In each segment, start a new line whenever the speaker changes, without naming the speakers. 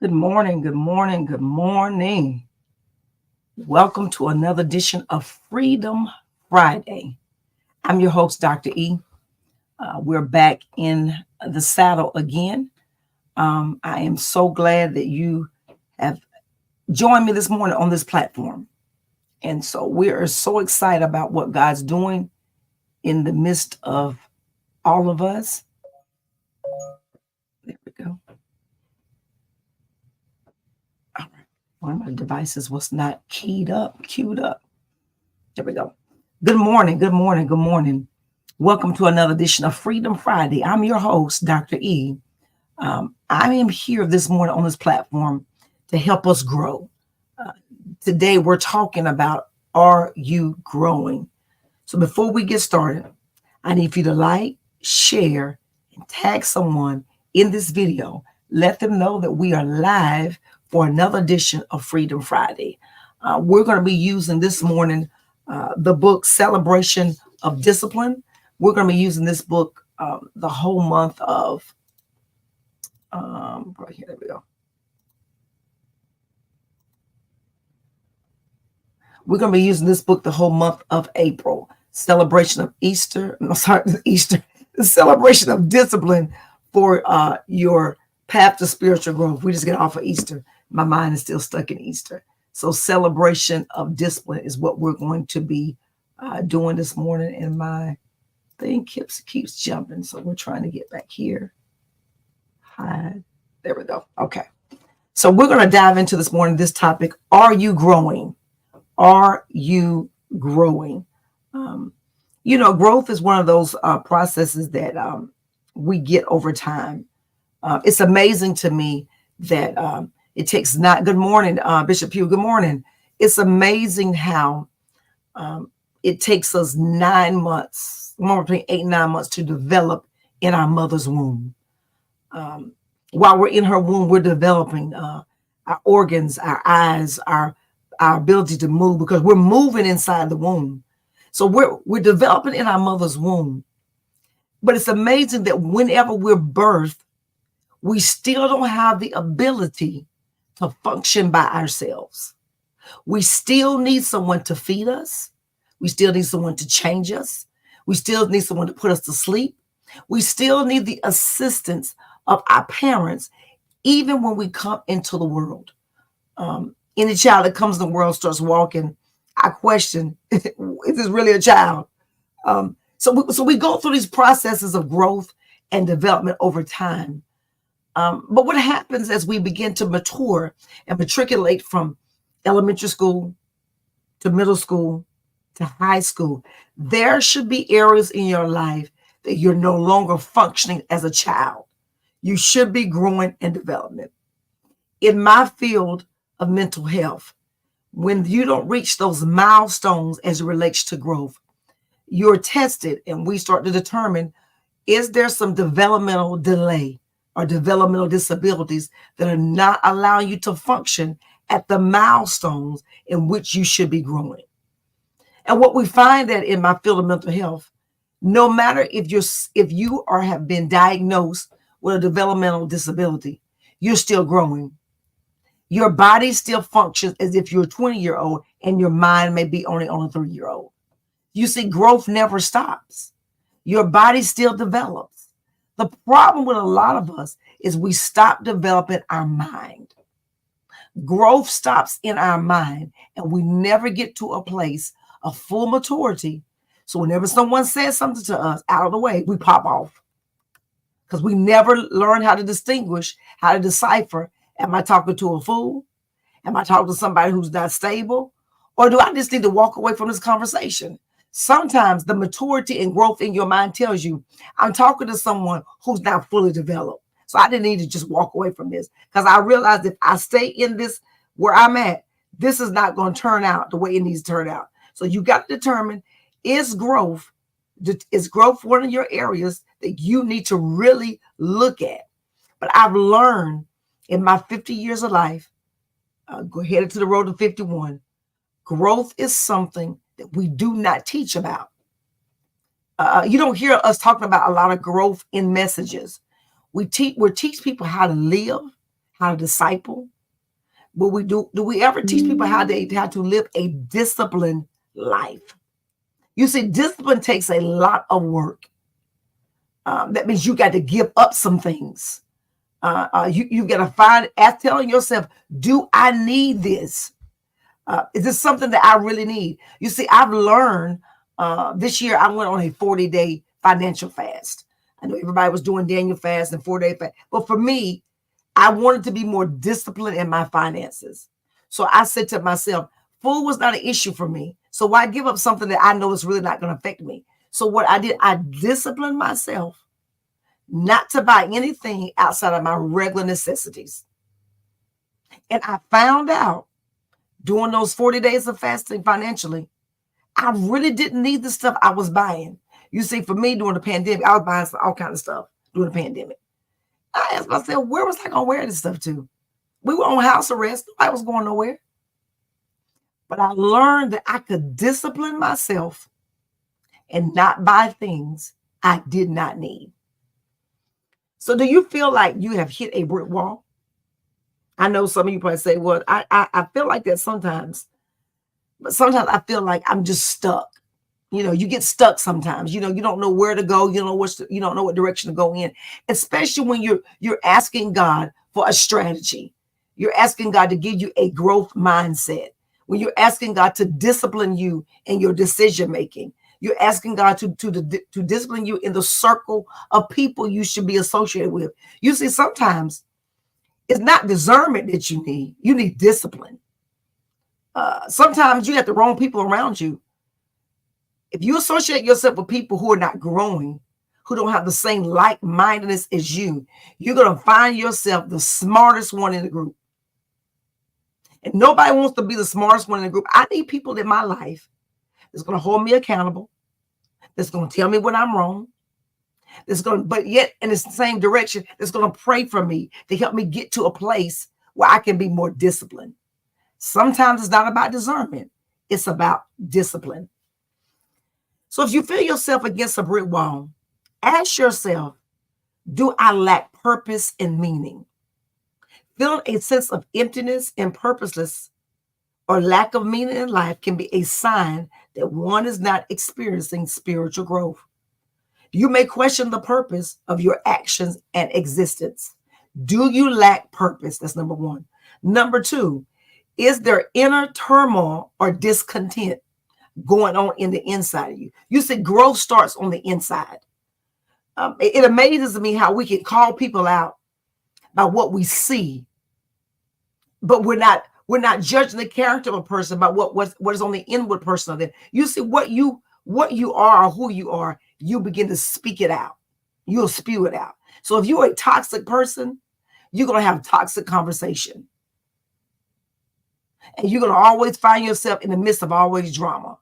Good morning, good morning, good morning. Welcome to another edition of Freedom Friday. I'm your host, Dr. E. We're back in the saddle again. I am so glad that you have joined me this morning on this platform. And so we are so excited about what God's doing in the midst of all of us. There we go. All right. One of my devices was not queued up. There we go. Good morning, good morning, good morning. Welcome to another edition of Freedom Friday. I'm your host, Dr. E. I am here this morning on this platform to help us grow. Uh, Today, we're talking about, are you growing? So before we get started, I need for you to like, share, and tag someone in this video. Let them know that we are live for another edition of Freedom Friday. We're going to be using this morning the book Celebration of Discipline. We're going to be using this book the whole month of, right here, there we go. We're going to be using this book the whole month of April. Celebration of Easter. No, sorry, Easter. The celebration of discipline for your path to spiritual growth. We just get off of Easter. My mind is still stuck in Easter. So celebration of discipline is what we're going to be doing this morning. And my thing keeps jumping. So we're trying to get back here. Hide. There we go. Okay. So we're going to dive into this morning, this topic. Are you growing? Are you growing? Growth is one of those processes that we get over time. It's amazing to me that it takes not. Good morning, Bishop Pugh. Good morning. It's amazing how it takes us 9 months, more between 8 and 9 months to develop in our mother's womb. While we're in her womb, we're developing our organs, our eyes, our ability to move, because we're moving inside the womb. So we're developing in our mother's womb. But it's amazing that whenever we're birthed, we still don't have the ability to function by ourselves. We still need someone to feed us. We still need someone to change us. We still need someone to put us to sleep. We still need the assistance of our parents, even when we come into the world. Any child that comes in the world starts walking, I question, is this really a child? So we go through these processes of growth and development over time. But what happens as we begin to mature and matriculate from elementary school to middle school to high school, there should be areas in your life that you're no longer functioning as a child. You should be growing and development. In my field of mental health, when you don't reach those milestones as it relates to growth, you're tested, and we start to determine, is there some developmental delay or developmental disabilities that are not allowing you to function at the milestones in which you should be growing? And what we find that in my field of mental health, no matter if you have been diagnosed with a developmental disability, you're still growing. Your body still functions as if you're a 20-year-old, and your mind may be only on a 3-year-old. You see, growth never stops. Your body still develops. The problem with a lot of us is we stop developing our mind. Growth stops in our mind, and we never get to a place of full maturity. So whenever someone says something to us out of the way, we pop off, because we never learn how to distinguish, how to decipher. Am I talking to a fool? Am I talking to somebody who's not stable? Or do I just need to walk away from this conversation? Sometimes the maturity and growth in your mind tells you, I'm talking to someone who's not fully developed. So I didn't need to just walk away from this, because I realized if I stay in this where I'm at, this is not going to turn out the way it needs to turn out. So you got to determine, is growth one of your areas that you need to really look at? But I've learned in my 50 years of life, headed to the road to 51, growth is something that we do not teach about. You don't hear us talking about a lot of growth in messages. We teach people how to live, how to disciple? Will we do we ever teach people how to live a disciplined life? You see, discipline takes a lot of work. That means you got to give up some things. You got to telling yourself, do I need this? Is this something that I really need? You see, I've learned this year I went on a 40-day financial fast. I know everybody was doing Daniel fast and 4-day fast, but for me, I wanted to be more disciplined in my finances. So I said to myself, food was not an issue for me. So why give up something that I know is really not going to affect me? So what I did, I disciplined myself not to buy anything outside of my regular necessities. And I found out during those 40 days of fasting financially, I really didn't need the stuff I was buying. You see, for me during the pandemic, I was buying all kinds of stuff during the pandemic. I asked myself, where was I going to wear this stuff to? We were on house arrest. I was going nowhere. But I learned that I could discipline myself and not buy things I did not need. So do you feel like you have hit a brick wall? I know some of you probably say, well, I feel like that sometimes. But sometimes I feel like I'm just stuck. You know, you get stuck sometimes. You know, you don't know where to go. You don't know what direction to go in. Especially when you're asking God for a strategy. You're asking God to give you a growth mindset. When you're asking God to discipline you in your decision making. You're asking God to discipline you in the circle of people you should be associated with. You see, sometimes it's not discernment that you need. You need discipline. Sometimes you have the wrong people around you. If you associate yourself with people who are not growing, who don't have the same like-mindedness as you, you're going to find yourself the smartest one in the group. And nobody wants to be the smartest one in the group. I need people in my life that's going to hold me accountable, that's going to tell me when I'm wrong, but yet in the same direction, that's going to pray for me to help me get to a place where I can be more disciplined. Sometimes it's not about discernment. It's about discipline. So if you feel yourself against a brick wall, ask yourself, do I lack purpose and meaning? Feeling a sense of emptiness and purposeless or lack of meaning in life can be a sign that one is not experiencing spiritual growth. You may question the purpose of your actions and existence. Do you lack purpose? That's number one. Number two, is there inner turmoil or discontent going on in the inside of you? You see, growth starts on the inside. It amazes me how we can call people out by what we see, but we're not judging the character of a person by what is on the inward person of them. You see, what you are or who you are, you begin to speak it out. You'll spew it out. So if you're a toxic person, you're going to have toxic conversation. And you're going to always find yourself in the midst of always drama.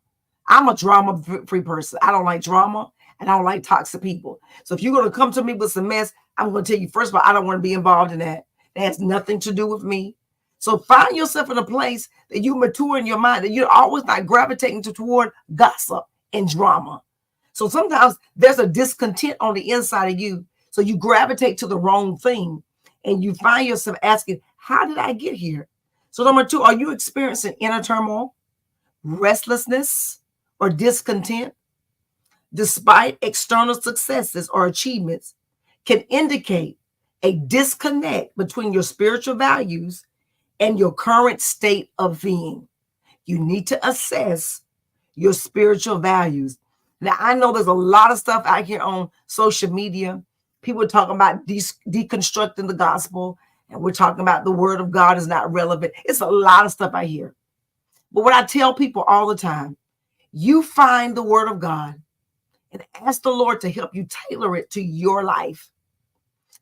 I'm a drama-free person. I don't like drama, and I don't like toxic people. So if you're going to come to me with some mess, I'm going to tell you, first of all, I don't want to be involved in that. That has nothing to do with me. So find yourself in a place that you mature in your mind, that you're always not gravitating toward gossip and drama. So sometimes there's a discontent on the inside of you. So you gravitate to the wrong thing, and you find yourself asking, how did I get here? So number two, are you experiencing inner turmoil, restlessness, or discontent? Despite external successes or achievements, can indicate a disconnect between your spiritual values and your current state of being. You need to assess your spiritual values. Now, I know there's a lot of stuff out here on social media. People are talking about deconstructing the gospel, and we're talking about the word of God is not relevant. It's a lot of stuff I hear. But what I tell people all the time, you find the word of God and ask the Lord to help you tailor it to your life.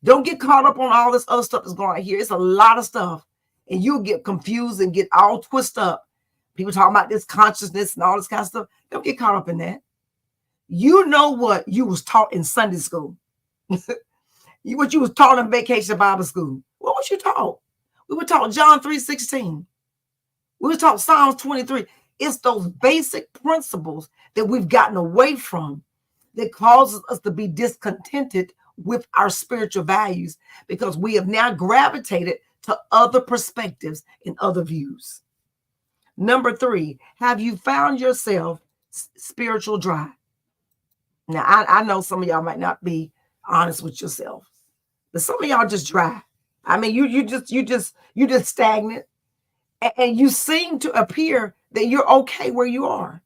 Don't get caught up on all this other stuff that's going on here. It's a lot of stuff, and you'll get confused and get all twisted up. People talking about this consciousness and all this kind of stuff. Don't get caught up in that. You know what you was taught in Sunday school. What you was taught in vacation Bible school. What was you taught? We were taught John 3:16. We were taught Psalms 23. It's those basic principles that we've gotten away from that causes us to be discontented with our spiritual values, because we have now gravitated to other perspectives and other views. Number 3, have you found yourself spiritual dry? Now, I know some of y'all might not be honest with yourself, but some of y'all just dry. I mean, you just stagnant, and you seem to appear that you're okay where you are.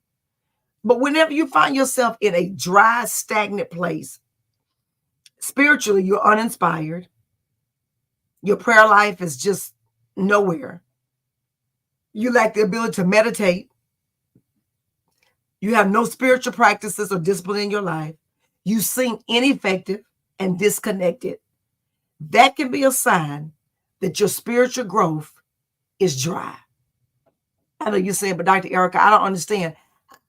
But whenever you find yourself in a dry, stagnant place, spiritually, you're uninspired. Your prayer life is just nowhere. You lack the ability to meditate. You have no spiritual practices or discipline in your life. You seem ineffective and disconnected. That can be a sign that your spiritual growth is dry. I know you're saying, but Dr. Erica, I don't understand.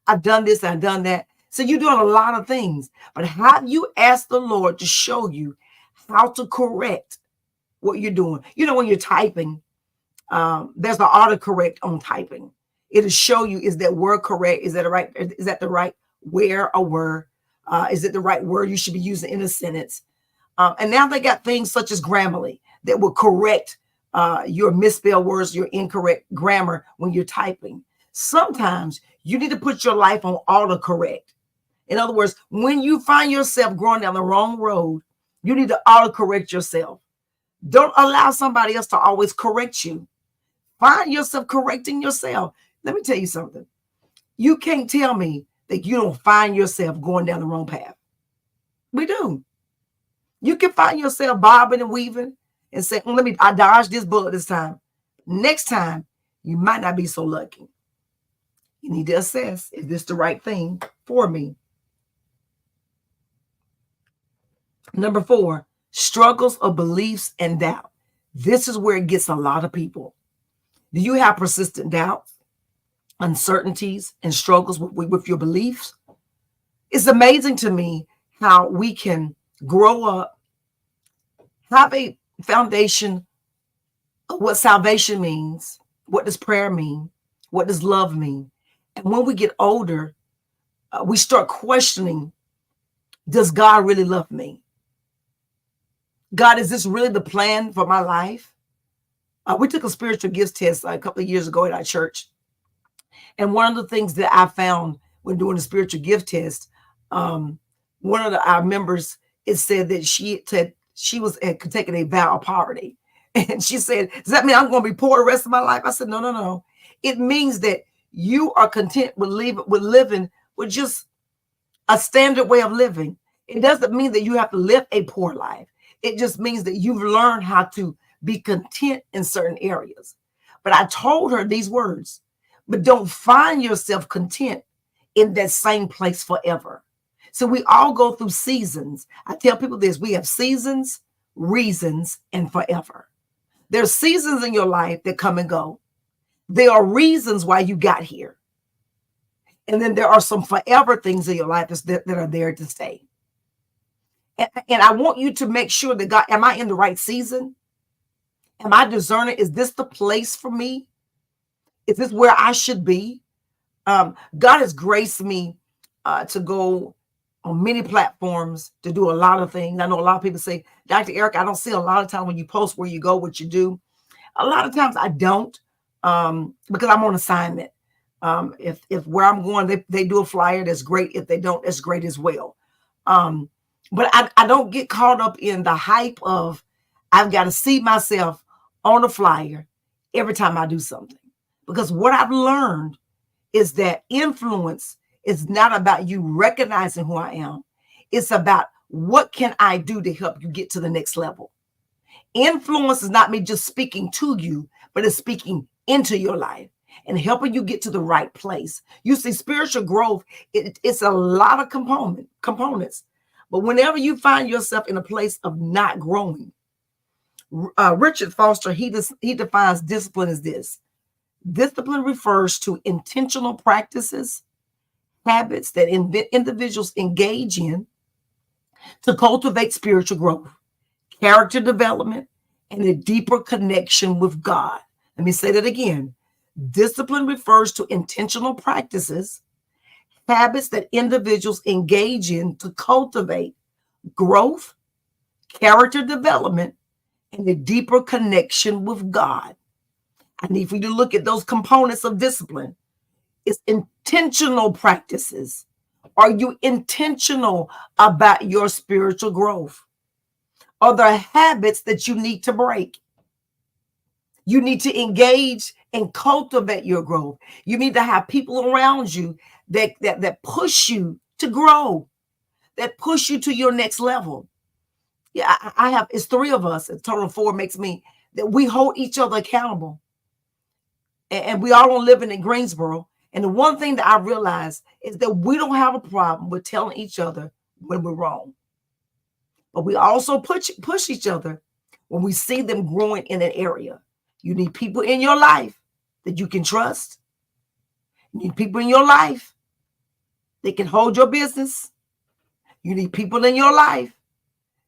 I've done this and I've done that. So you're doing a lot of things, but have you asked the Lord to show you how to correct what you're doing? You know, when you're typing, there's an autocorrect on typing. It'll show you, is that word correct? Is that right? Is that the right where or word? Is it the right word you should be using in a sentence? And now they got things such as Grammarly that will correct your misspelled words, your incorrect grammar when you're typing. Sometimes you need to put your life on autocorrect. In other words, when you find yourself going down the wrong road, you need to autocorrect yourself. Don't allow somebody else to always correct you. Find yourself correcting yourself. Let me tell you something. You can't tell me that you don't find yourself going down the wrong path. We do. You can find yourself bobbing and weaving and say, I dodged this bullet this time. Next time, you might not be so lucky. You need to assess, is this the right thing for me? Number 4, struggles of beliefs and doubt. This is where it gets a lot of people. Do you have persistent doubts, uncertainties, and struggles with your beliefs? It's amazing to me how we can grow up, have a foundation of what salvation means, what does prayer mean, what does love mean? And when we get older, we start questioning, does God really love me? God, is this really the plan for my life? We took a spiritual gifts test a couple of years ago at our church. And one of the things that I found when doing the spiritual gift test, one of our members, it said that she was taking a vow of poverty. And she said, does that mean I'm going to be poor the rest of my life? I said, no. It means that you are content with living with just a standard way of living. It doesn't mean that you have to live a poor life. It just means that you've learned how to be content in certain areas. But I told her these words, but don't find yourself content in that same place forever. So we all go through seasons. I tell people this, we have seasons, reasons, and forever. There's seasons in your life that come and go. There are reasons why you got here. And then there are some forever things in your life that are there to stay. And I want you to make sure that God, am I in the right season? Am I discerning? Is this the place for me? Is this where I should be? God has graced me to go on many platforms to do a lot of things. I know a lot of people say, Dr. Eric, I don't see a lot of time when you post where you go, what you do. A lot of times I don't because I'm on assignment. If where I'm going, they do a flyer, that's great. If they don't, that's great as well. But I don't get caught up in the hype of I've got to see myself on a flyer every time I do something. Because what I've learned is that influence is not about you recognizing who I am. It's about what can I do to help you get to the next level. Influence is not me just speaking to you, but it's speaking into your life and helping you get to the right place. You see, spiritual growth, it's a lot of components. But whenever you find yourself in a place of not growing, Richard Foster, he defines discipline as this. Discipline refers to intentional practices, habits that individuals engage in to cultivate spiritual growth, character development, and a deeper connection with God. Let me say that again. Discipline refers to intentional practices, habits that individuals engage in to cultivate growth, character development, and a deeper connection with God. I need for you to look at those components of discipline. It's intentional practices. Are you intentional about your spiritual growth? Are there habits that you need to break? You need to engage and cultivate your growth. You need to have people around you that push you to grow, that push you to your next level. Yeah, I have, it's three of us, a total of four makes me, that we hold each other accountable. And we all don't live in Greensboro. And the one thing that I realized is that we don't have a problem with telling each other when we're wrong. But we also push each other when we see them growing in an area. You need people in your life that you can trust. You need people in your life that can hold your business. You need people in your life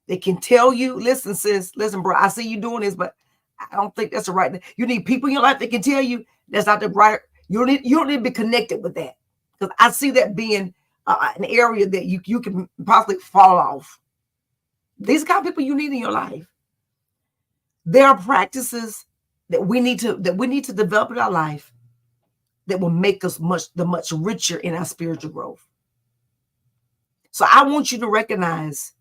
that can tell you, listen, sis, listen, bro, I see you doing this, but I don't think that's the right thing. You need people in your life that can tell you that's not the right. You don't need to be connected with that, because I see that being an area that you can possibly fall off. These are the kind of people you need in your life. There are practices that we need to develop in our life that will make us much richer in our spiritual growth. So I want you to recognize,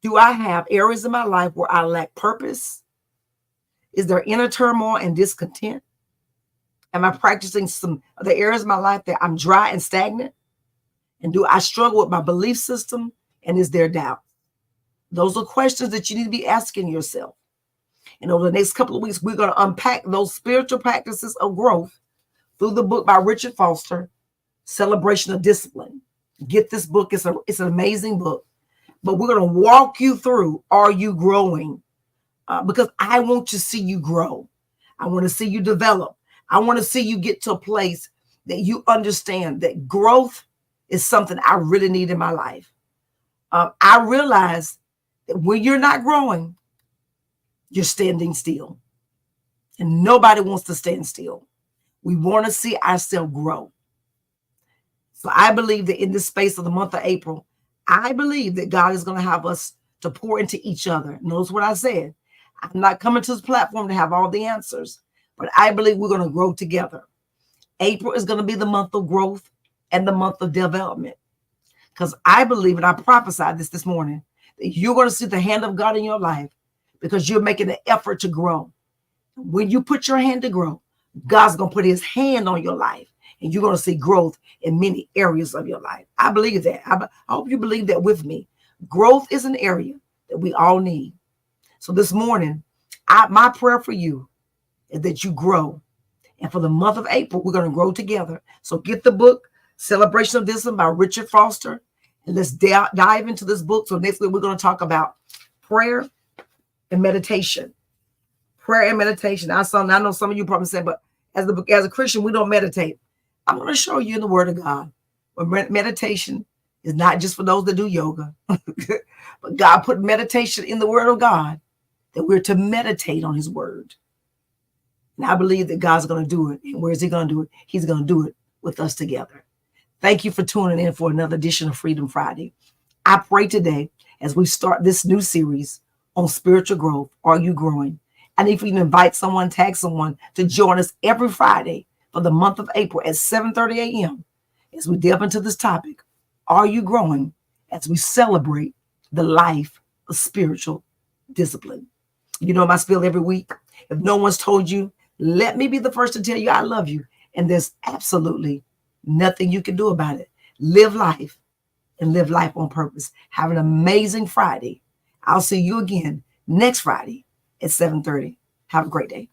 do I have areas in my life where I lack purpose? Is there inner turmoil and discontent? Am I practicing some of the areas of my life that I'm dry and stagnant? And do I struggle with my belief system? And is there doubt? Those are questions that you need to be asking yourself. And over the next couple of weeks, we're going to unpack those spiritual practices of growth through the book by Richard Foster, Celebration of Discipline. Get this book. It's an amazing book. But we're going to walk you through, are you growing? Because I want to see you grow. I want to see you develop. I want to see you get to a place that you understand that growth is something I really need in my life. I realize that when you're not growing, you're standing still. And nobody wants to stand still. We want to see ourselves grow. So I believe that in this space of the month of April, I believe that God is going to have us to pour into each other. Notice what I said. I'm not coming to this platform to have all the answers, but I believe we're going to grow together. April is going to be the month of growth and the month of development. Because I believe, and I prophesied this morning, that you're going to see the hand of God in your life because you're making an effort to grow. When you put your hand to grow, God's going to put his hand on your life, and you're going to see growth in many areas of your life. I believe that. I hope you believe that with me. Growth is an area that we all need. So this morning, my prayer for you is that you grow. And for the month of April, we're going to grow together. So get the book, Celebration of Discipline by Richard Foster. And let's dive into this book. So next week, we're going to talk about prayer and meditation. Prayer and meditation. I know some of you probably said, but as a Christian, we don't meditate. I'm going to show you in the Word of God. But meditation is not just for those that do yoga. But God put meditation in the Word of God, that we're to meditate on his word. And I believe that God's going to do it. And where is he going to do it? He's going to do it with us together. Thank you for tuning in for another edition of Freedom Friday. I pray today, as we start this new series on spiritual growth, are you growing? And if you can invite someone, tag someone to join us every Friday for the month of April at 7:30 a.m. as we delve into this topic, are you growing? As we celebrate the life of spiritual discipline. You know my spiel every week. If no one's told you, let me be the first to tell you I love you. And there's absolutely nothing you can do about it. Live life and live life on purpose. Have an amazing Friday. I'll see you again next Friday at 7:30. Have a great day.